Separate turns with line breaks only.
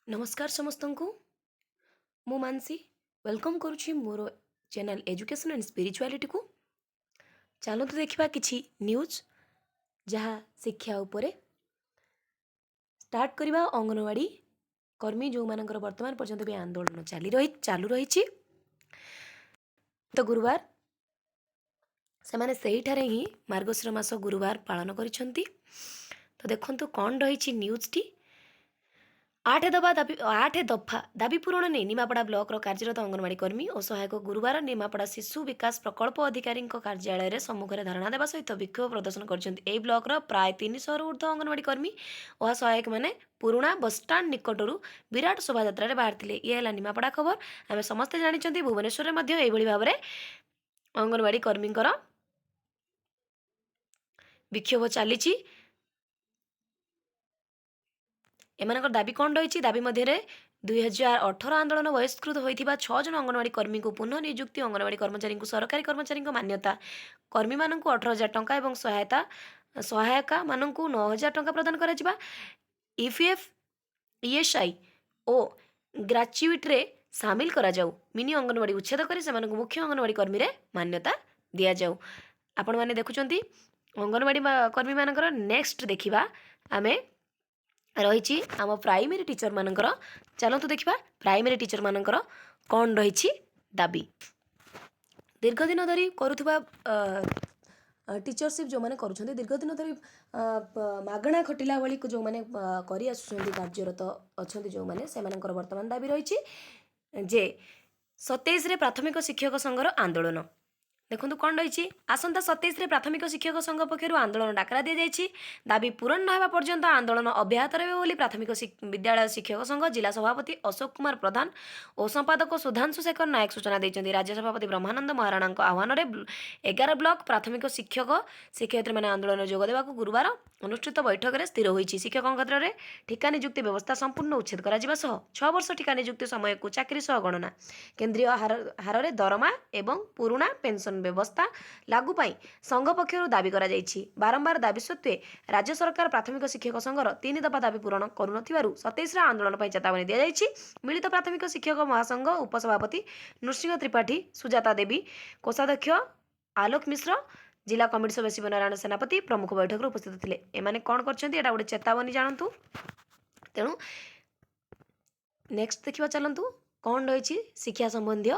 नमस्कार समस्त को मु मानसी वेलकम करुछि मोर चैनल एजुकेशन एंड स्पिरिचुअलिटी को। चलतु देखा किछि न्यूज जहाँ शिक्षा उपरे स्टार्ट करवा। अंगनवाड़ी कर्मी जो मानकर वर्तमान पर्यंत भी आंदोलन चालू रही तो गुरुवार से माने सही ठारे ही मार्गशीर मास गुरुवार पालन करिसेंती। तो देखंतु कौन रही न्यूज टी। 8 दफा दाबी पूरण नहीं निमापड़ा ब्लॉक कार्यरत अंगनवाड़ी कर्मी और सहायक गुरुवार निमापड़ा शिशु विकास प्रकल्प अधिकारी कार्यालय सम्मुखें धारणा देवा सहित विक्षोभ प्रदर्शन कर ब्लॉक प्राय 300 ऊर्ध्व अंगनवाड़ी कर्मी और सहायक मैंने पुराणा बसस्टाण्ड निकटर विराट शोभा बाहर ये है निमापड़ा खबर। आम समस्ते जानते भुवनेश्वर में भाव में अंगनवाड़ी कर्मी विक्षोभ चली। एमानकर दाबी कौन रही दाबी मध्य 2018 आंदोलन बहिष्कृत होता 6 जन अंगनवाड़ी कर्मी को पुनः नियुक्ति अंगनवाड़ी कर्मचारी सरकारी कर्मचारी मान्यता कर्मी मान 18,000 टंका और सहायिका मान 9,000 टंका प्रदान करा। ईपीएफ ईएसआई और ग्राच्युइट्रे सामिल करा जाऊ। मिनी अंगनवाड़ी उच्छेद कर मुख्य अंगनवाड़ी कर्मी रे मान्यता दि जाऊ। आपण मैंने देखुं अंगनवाड़ी कर्मी मानकर नेक्स्ट देखा आमे रही आम प्राइमरी टीचर मानकर। चलतु देखा प्राइमरी टीचर मानकर कौन रही दाबी। दीर्घ दिन धरी करुवा टीचरशिप जो मैंने कर दीर्घ दिन धरी मागणा खटिला भाई जो मैंने कर कार्यरत अच्छा जो मैंने से वर्तमान दाबी रही जे 27 प्राथमिक शिक्षक संघर आंदोलन। देखो कौन रही आसंता 27 प्राथमिक शिक्षक संघ पक्षर आंदोलन डाकरा दी जाइए। दाबी पूरण न होगा पर्यंत आंदोलन अब्याहत रही प्राथमिक विद्यालय शिक्षक संघ जिला सभापति अशोक कुमार प्रधान और संपादक सुधांशु शेखर नायक सूचना देते। राज्य सभापति ब्रह्मानंद महाराणा आह्वान में 11 ब्लॉक प्राथमिक शिक्षक शिक्षयित्री मैंने आंदोलन जोगदेवा गुरुवार अनुष्ठित बैठक में स्थिर होती। शिक्षक क्षेत्र में ठिका नियुक्ति व्यवस्था संपूर्ण उच्छेद कर 6 वर्ष ठिका नियुक्ति समय को चाकरी सह गणना केन्द्रीय हार में दरमा एवं पुराणा पेंशन व्यवस्था लागू पाई संघ पक्षर दाबी करा जाइछि। बारंबार दाबी सत्वे राज्य सरकार प्राथमिक शिक्षक संघर 3 दफा दाबी पूरण करू 27 आंदोलन पर चेतावनी दी जाइछि। मिलित प्राथमिक शिक्षक महासंघ उपसभापति नृसिंह त्रिपाठी सुजाता देवी कोषाध्यक्ष आलोक मिश्र जिला कमिटी सदस्य शिवनारायण सेनापति प्रमुख बैठक में उपस्थित थे। एमाने कौन कर गोटे चेतावनी जानतु। तेणु नेक्स्ट देखा चलतु कौन रही शिक्षा संबंधी